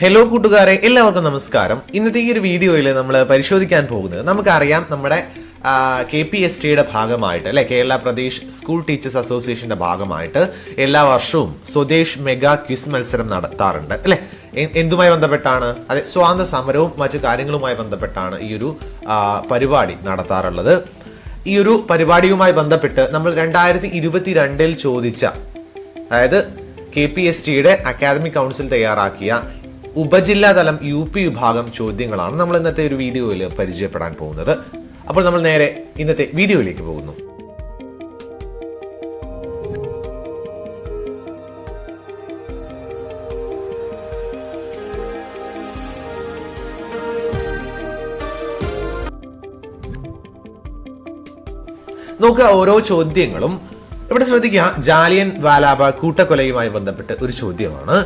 Hello കൂട്ടുകാരെ, എല്ലാവർക്കും നമസ്കാരം. ഇന്നത്തെ ഈ ഒരു വീഡിയോയിൽ നമ്മൾ പരിശോധിക്കാൻ പോകുന്നത്, നമുക്കറിയാം നമ്മുടെ KPSTയുടെ ഭാഗമായിട്ട് അല്ലെ, കേരള പ്രദേശ് സ്കൂൾ ടീച്ചേഴ്സ് അസോസിയേഷന്റെ ഭാഗമായിട്ട് എല്ലാ വർഷവും സ്വദേശ് മെഗാ ക്വിസ് മത്സരം നടത്താറുണ്ട് അല്ലെ. എന്തുമായി ബന്ധപ്പെട്ടാണ്? അതെ, സ്വാതന്ത്ര്യ സമരവും മറ്റു കാര്യങ്ങളുമായി ബന്ധപ്പെട്ടാണ് ഈ ഒരു പരിപാടി നടത്താറുള്ളത്. ഈ ഒരു പരിപാടിയുമായി ബന്ധപ്പെട്ട് നമ്മൾ 2022 ചോദിച്ച, അതായത് KPSTയുടെ അക്കാദമിക് കൗൺസിൽ തയ്യാറാക്കിയ ഉപജില്ലാതലം UP വിഭാഗം ചോദ്യങ്ങളാണ് നമ്മൾ ഇന്നത്തെ ഒരു വീഡിയോയിൽ പരിചയപ്പെടാൻ പോകുന്നത്. അപ്പോൾ നമ്മൾ നേരെ ഇന്നത്തെ വീഡിയോയിലേക്ക് പോകുന്നു. നോക്കുക, ഓരോ ചോദ്യങ്ങളും ഇവിടെ ശ്രദ്ധിക്കുക. ജാലിയൻ വാലാബാഗ് കൂട്ടക്കൊലയുമായി ബന്ധപ്പെട്ട് ഒരു ചോദ്യമാണ്.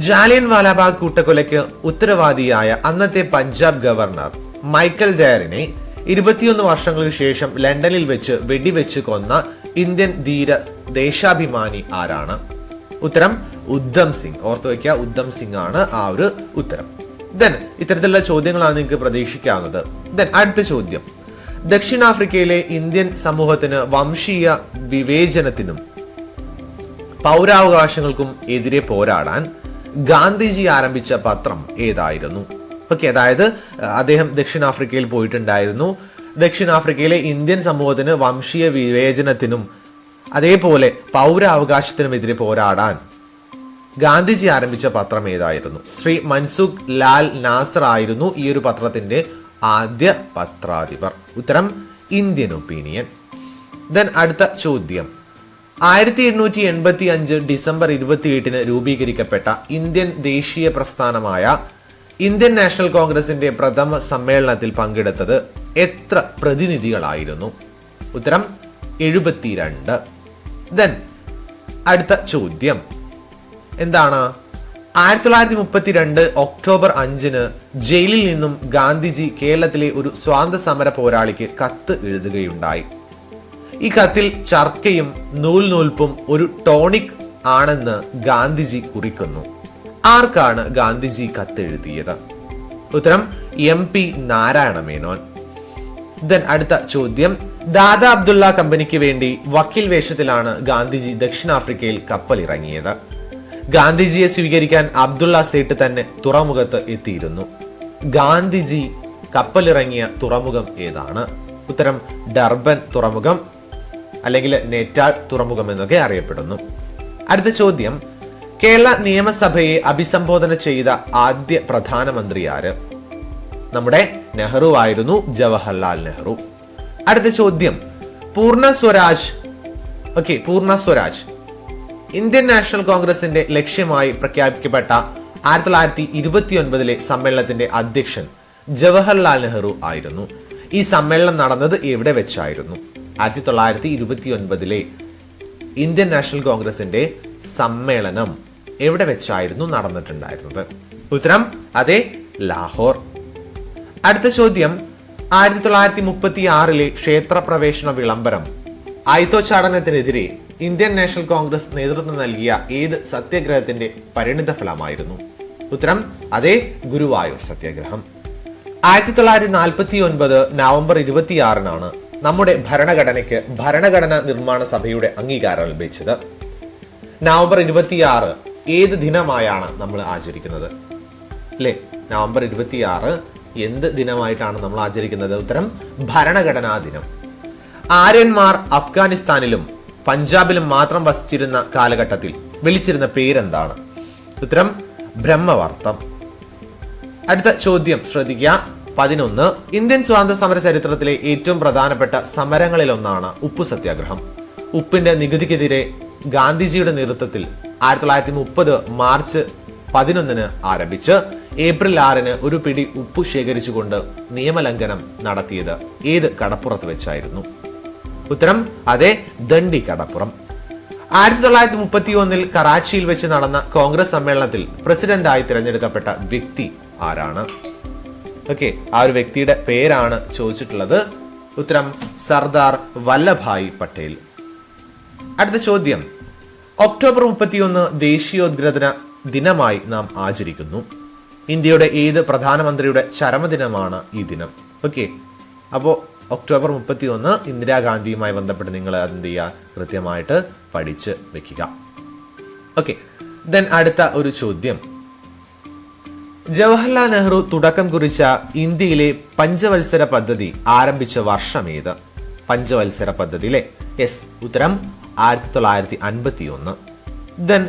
ജാലിയൻ വാലാബാഗ് കൂട്ടക്കൊലയ്ക്ക് ഉത്തരവാദിയായ അന്നത്തെ പഞ്ചാബ് ഗവർണർ മൈക്കൽ ഡയറിനെ 21 വർഷങ്ങൾക്ക് ശേഷം ലണ്ടനിൽ വെച്ച് വെടിവെച്ച് കൊന്ന ഇന്ത്യൻ ധീര ദേശാഭിമാനി ആരാണ്? ഉത്തരം ഉദ്ധം സിംഗ്. ഓർത്തു വയ്ക്കുക, ഉദ്ധം സിംഗ് ആണ് ആ ഒരു ഉത്തരം. ദെൻ ഇത്തരത്തിലുള്ള ചോദ്യങ്ങളാണ് നിങ്ങൾക്ക് പ്രതീക്ഷിക്കാവുന്നത്. ദെൻ അടുത്ത ചോദ്യം, ദക്ഷിണാഫ്രിക്കയിലെ ഇന്ത്യൻ സമൂഹത്തിന് വംശീയ വിവേചനത്തിനും പൗരാവകാശങ്ങൾക്കും എതിരെ പോരാടാൻ ഗാന്ധിജി ആരംഭിച്ച പത്രം ഏതായിരുന്നു? ഓക്കെ, അതായത് അദ്ദേഹം ദക്ഷിണാഫ്രിക്കയിൽ പോയിട്ടുണ്ടായിരുന്നു. ദക്ഷിണാഫ്രിക്കയിലെ ഇന്ത്യൻ സമൂഹത്തിന് വംശീയ വിവേചനത്തിനും അതേപോലെ പൗരാവകാശത്തിനും എതിരെ പോരാടാൻ ഗാന്ധിജി ആരംഭിച്ച പത്രം ഏതായിരുന്നു? ശ്രീ മൻസുഖ് ലാൽ നാസർ ആയിരുന്നു ഈ ഒരു പത്രത്തിന്റെ ആദ്യ പത്രാധിപർ. ഉത്തരം ഇന്ത്യൻ ഒപ്പീനിയൻ. ദെൻ അടുത്ത ചോദ്യം, 1885 ഡിസംബർ 28 രൂപീകരിക്കപ്പെട്ട ഇന്ത്യൻ ദേശീയ പ്രസ്ഥാനമായ ഇന്ത്യൻ നാഷണൽ കോൺഗ്രസിന്റെ പ്രഥമ സമ്മേളനത്തിൽ പങ്കെടുത്തത് എത്ര പ്രതിനിധികളായിരുന്നു? ഉത്തരം 72. ദെൻ അടുത്ത ചോദ്യം എന്താണ്? 1932 ഒക്ടോബർ 5 ജയിലിൽ നിന്നും ഗാന്ധിജി കേരളത്തിലെ ഒരു സ്വാതന്ത്ര്യ സമര പോരാളിക്ക് കത്ത് എഴുതുകയുണ്ടായി. ഈ കത്തിൽ ചർക്കയും നൂൽനൂൽപ്പും ഒരു ടോണിക് ആണെന്ന് ഗാന്ധിജി കുറിക്കുന്നു. ആർക്കാണ് ഗാന്ധിജി കത്തെഴുതിയത്? ഉത്തരം MP നാരായണ മേനോൻ. ദെൻ അടുത്ത ചോദ്യം, ദാദാ അബ്ദുള്ള കമ്പനിക്ക് വേണ്ടി വക്കീൽ വേഷത്തിലാണ് ഗാന്ധിജി ദക്ഷിണാഫ്രിക്കയിൽ കപ്പലിറങ്ങിയത്. ഗാന്ധിജിയെ സ്വീകരിക്കാൻ അബ്ദുള്ള സേട്ട് തന്നെ തുറമുഖത്ത് എത്തിയിരുന്നു. ഗാന്ധിജി കപ്പലിറങ്ങിയ തുറമുഖം ഏതാണ്? ഉത്തരം ഡർബൻ തുറമുഖം, അല്ലെങ്കിൽ നെറ്റാൾ തുറമുഖം എന്നൊക്കെ അറിയപ്പെടുന്നു. അടുത്ത ചോദ്യം, കേരള നിയമസഭയെ അഭിസംബോധന ചെയ്ത ആദ്യ പ്രധാനമന്ത്രി ആര്? നമ്മുടെ നെഹ്റു ആയിരുന്നു, ജവഹർലാൽ നെഹ്റു. അടുത്ത ചോദ്യം, പൂർണ്ണ സ്വരാജ് ഇന്ത്യൻ നാഷണൽ കോൺഗ്രസിന്റെ ലക്ഷ്യമായി പ്രഖ്യാപിക്കപ്പെട്ട 1929 സമ്മേളനത്തിന്റെ അധ്യക്ഷൻ ജവഹർലാൽ നെഹ്റു ആയിരുന്നു. ഈ സമ്മേളനം നടന്നത് എവിടെ വെച്ചായിരുന്നു? 1929 ഇന്ത്യൻ നാഷണൽ കോൺഗ്രസിന്റെ സമ്മേളനം എവിടെ വെച്ചായിരുന്നു നടന്നിട്ടുണ്ടായിരുന്നത്? ഉത്തരം അതെ, ലാഹോർ. അടുത്ത ചോദ്യം, 1936 ക്ഷേത്രപ്രവേശന വിളംബരം അയിത്തോച്ചാടനത്തിനെതിരെ ഇന്ത്യൻ നാഷണൽ കോൺഗ്രസ് നേതൃത്വം നൽകിയ ഏത് സത്യാഗ്രഹത്തിന്റെ പരിണിത ഫലമായിരുന്നു? ഉത്തരം അതെ, ഗുരുവായൂർ സത്യാഗ്രഹം. 1949 നവംബർ 26 നമ്മുടെ ഭരണഘടനയ്ക്ക് ഭരണഘടനാ നിർമ്മാണ സഭയുടെ അംഗീകാരം ലഭിച്ചത്. നവംബർ 26 ഏത് ദിനമായാണ് നമ്മൾ ആചരിക്കുന്നത്? അല്ലെ, നവംബർ 26 എന്ത് ദിനമായിട്ടാണ് നമ്മൾ ആചരിക്കുന്നത്? ഉത്തരം ഭരണഘടനാ ദിനം. ആര്യന്മാർ അഫ്ഗാനിസ്ഥാനിലും പഞ്ചാബിലും മാത്രം വസിച്ചിരുന്ന കാലഘട്ടത്തിൽ വിളിച്ചിരുന്ന പേരെന്താണ്? ഉത്തരം ബ്രഹ്മവർത്തം. അടുത്ത ചോദ്യം ശ്രദ്ധിക്കുക. 11 ഇന്ത്യൻ സ്വാതന്ത്ര്യ സമര ചരിത്രത്തിലെ ഏറ്റവും പ്രധാനപ്പെട്ട സമരങ്ങളിലൊന്നാണ് ഉപ്പു സത്യാഗ്രഹം. ഉപ്പിന്റെ നികുതിക്കെതിരെ ഗാന്ധിജിയുടെ നേതൃത്വത്തിൽ 1930 മാർച്ച് 11 ആരംഭിച്ച് ഏപ്രിൽ 6 ഒരു പിടി ഉപ്പു ശേഖരിച്ചുകൊണ്ട് നിയമലംഘനം നടത്തിയത് ഏത് കടപ്പുറത്ത് വെച്ചായിരുന്നു? ഉത്തരം അതെ, ദണ്ഡി കടപ്പുറം. 1931 കറാച്ചിയിൽ വെച്ച് നടന്ന കോൺഗ്രസ് സമ്മേളനത്തിൽ പ്രസിഡന്റായി തിരഞ്ഞെടുക്കപ്പെട്ട വ്യക്തി ആരാണ്? ഓക്കെ, ആ ഒരു വ്യക്തിയുടെ പേരാണ് ചോദിച്ചിട്ടുള്ളത്. ഉത്തരം സർദാർ വല്ലഭായ് പട്ടേൽ. അടുത്ത ചോദ്യം, ഒക്ടോബർ 31 ദേശീയോദ്ഗ്രഥന ദിനമായി നാം ആചരിക്കുന്നു. ഇന്ത്യയുടെ ഏത് പ്രധാനമന്ത്രിയുടെ ചരമദിനമാണ് ഈ ദിനം? ഓക്കെ, അപ്പോൾ ഒക്ടോബർ 31 ഇന്ദിരാഗാന്ധിയുമായി ബന്ധപ്പെട്ട് നിങ്ങൾ അതെന്ത് ചെയ്യുക, കൃത്യമായിട്ട് പഠിച്ച് വെക്കുക. ഓക്കെ, ദെൻ അടുത്ത ഒരു ചോദ്യം, ജവഹർലാൽ നെഹ്റു തുടക്കം കുറിച്ച ഇന്ത്യയിലെ പഞ്ചവത്സര പദ്ധതി ആരംഭിച്ച വർഷം ഏത്? പഞ്ചവത്സര പദ്ധതി അല്ലേ? യെസ്, ഉത്തരം 1951. ദെൻ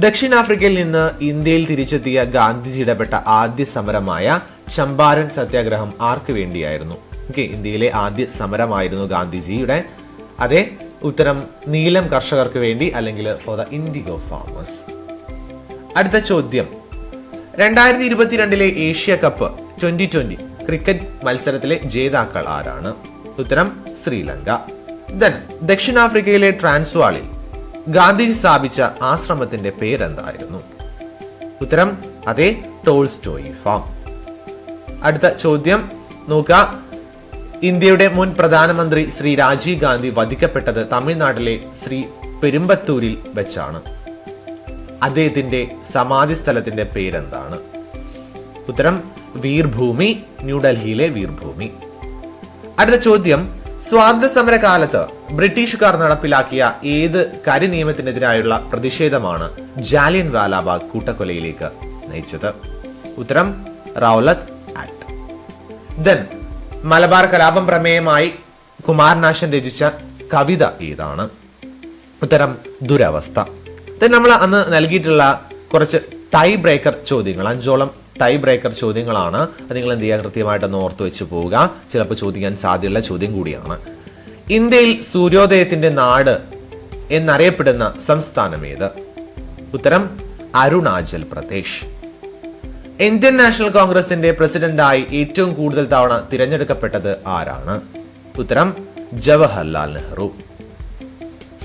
ദക്ഷിണാഫ്രിക്കയിൽ നിന്ന് ഇന്ത്യയിൽ തിരിച്ചെത്തിയ ഗാന്ധിജി ഇടപെട്ട ആദ്യ സമരമായ ചമ്പാരൻ സത്യാഗ്രഹം ആർക്ക് വേണ്ടിയായിരുന്നു? ഓക്കെ, ഇന്ത്യയിലെ ആദ്യ സമരമായിരുന്നു ഗാന്ധിജിയുടെ. അതെ, ഉത്തരം നീലം കർഷകർക്ക് വേണ്ടി, അല്ലെങ്കിൽ ഫോർ ദ ഇൻഡിഗോ ഫാമേഴ്സ്. അടുത്ത ചോദ്യം, 2022 ഏഷ്യ കപ്പ് 2020 ക്രിക്കറ്റ് മത്സരത്തിലെ ജേതാക്കൾ ആരാണ്? ഉത്തരം ശ്രീലങ്ക. ദെൻ ദക്ഷിണാഫ്രിക്കയിലെ ട്രാൻസ്വാളിൽ ഗാന്ധിജി സ്ഥാപിച്ച ആശ്രമത്തിന്റെ പേരെന്തായിരുന്നു? ഉത്തരം അതെ, ടോൾസ്റ്റോയി ഫാം. അടുത്ത ചോദ്യം നോക്കുക, ഇന്ത്യയുടെ മുൻ പ്രധാനമന്ത്രി ശ്രീ രാജീവ് ഗാന്ധി വധിക്കപ്പെട്ടത് തമിഴ്നാട്ടിലെ ശ്രീ പെരുമ്പത്തൂരിൽ വെച്ചാണ്. അദ്ദേഹത്തിന്റെ സമാധി സ്ഥലത്തിന്റെ പേരെന്താണ്? ഉത്തരം വീർഭൂമി, ന്യൂഡൽഹിയിലെ വീർഭൂമി. അടുത്ത ചോദ്യം, സ്വാതന്ത്ര്യ സമര കാലത്ത് ബ്രിട്ടീഷുകാർ നടപ്പിലാക്കിയ ഏത് കരിനിയമത്തിനെതിരായുള്ള പ്രതിഷേധമാണ് ജാലിയൻ വാലാബാഗ് കൂട്ടക്കൊലയിലേക്ക് നയിച്ചത്? ഉത്തരം റൗലത്ത് ആക്ട്. ദെൻ മലബാർ കലാപം പ്രമേയമായി കുമാരനാശൻ രചിച്ച കവിത ഏതാണ്? ഉത്തരം ദുരവസ്ഥ. ദെൻ നമ്മൾ അന്ന് നൽകിയിട്ടുള്ള കുറച്ച് ടൈ ബ്രേക്കർ ചോദ്യങ്ങൾ, 5ഓളം ടൈ ബ്രേക്കർ ചോദ്യങ്ങളാണ്. അത് നിങ്ങൾ എന്ത് ചെയ്യുക, കൃത്യമായിട്ടൊന്ന് ഓർത്തു വെച്ച് പോവുക. ചിലപ്പോൾ ചോദിക്കാൻ സാധ്യതയുള്ള ചോദ്യം കൂടിയാണ്. ഇന്ത്യയിൽ സൂര്യോദയത്തിന്റെ നാട് എന്നറിയപ്പെടുന്ന സംസ്ഥാനം ഏത്? ഉത്തരം അരുണാചൽ പ്രദേശ്. ഇന്ത്യൻ നാഷണൽ കോൺഗ്രസിന്റെ പ്രസിഡന്റായി ഏറ്റവും കൂടുതൽ തവണ തിരഞ്ഞെടുക്കപ്പെട്ടത് ആരാണ്? ഉത്തരം ജവഹർലാൽ നെഹ്റു.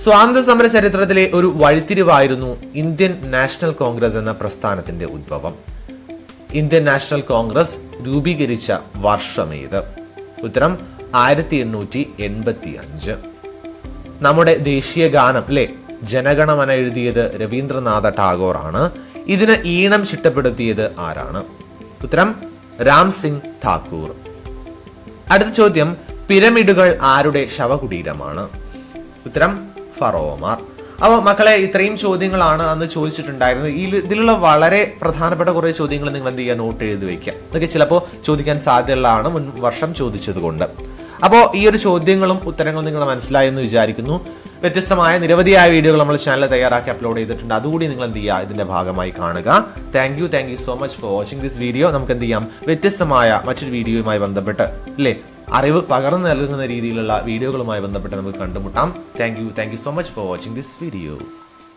സ്വാതന്ത്ര്യ സമര ചരിത്രത്തിലെ ഒരു വഴിത്തിരിവായിരുന്നു ഇന്ത്യൻ നാഷണൽ കോൺഗ്രസ് എന്ന പ്രസ്ഥാനത്തിന്റെ ഉദ്ഭവം. ഇന്ത്യൻ നാഷണൽ കോൺഗ്രസ് രൂപീകരിച്ച വർഷമേത്? ഉത്തരം 1885. നമ്മുടെ ദേശീയ ഗാനം അല്ലെ ജനഗണമന എഴുതിയത് രവീന്ദ്രനാഥ ടാഗോർ ആണ്. ഇതിന് ഈണം ചിട്ടപ്പെടുത്തിയത് ആരാണ്? ഉത്തരം രാം സിംഗ് താക്കൂർ. അടുത്ത ചോദ്യം, പിരമിഡുകൾ ആരുടെ ശവകുടീരമാണ്? ഉത്തരം ഫറോമാർ. അപ്പോൾ മക്കളെ, ഇത്രയും ചോദ്യങ്ങളാണ് അന്ന് ചോദിച്ചിട്ടുണ്ടായിരുന്നത്. ഇതിലുള്ള വളരെ പ്രധാനപ്പെട്ട കുറെ ചോദ്യങ്ങൾ നിങ്ങൾ എന്ത് ചെയ്യുക, നോട്ട് എഴുതി വയ്ക്കുക. ഇതൊക്കെ ചിലപ്പോൾ ചോദിക്കാൻ സാധ്യതയുള്ളതാണ്, മുൻ വർഷം ചോദിച്ചത് കൊണ്ട്. അപ്പോൾ ഈ ഒരു ചോദ്യങ്ങളും ഉത്തരങ്ങളും നിങ്ങൾ മനസ്സിലായി എന്ന് വിചാരിക്കുന്നു. വ്യത്യസ്തമായ നിരവധിയായ വീഡിയോകൾ നമ്മൾ ചാനൽ തയ്യാറാക്കി അപ്ലോഡ് ചെയ്തിട്ടുണ്ട്. അതുകൂടി നിങ്ങൾ എന്ത് ചെയ്യുക, ഇതിന്റെ ഭാഗമായി കാണുക. Thank you so much for watching this video. നമുക്ക് എന്ത് ചെയ്യാം, വ്യത്യസ്തമായ മറ്റൊരു വീഡിയോയുമായി ബന്ധപ്പെട്ട് അല്ലേ അറിവ് പകർന്നു നൽകുന്ന രീതിയിലുള്ള വീഡിയോകളുമായി ബന്ധപ്പെട്ട് നമുക്ക് കണ്ടുമുട്ടാം. Thank you so much for watching this video.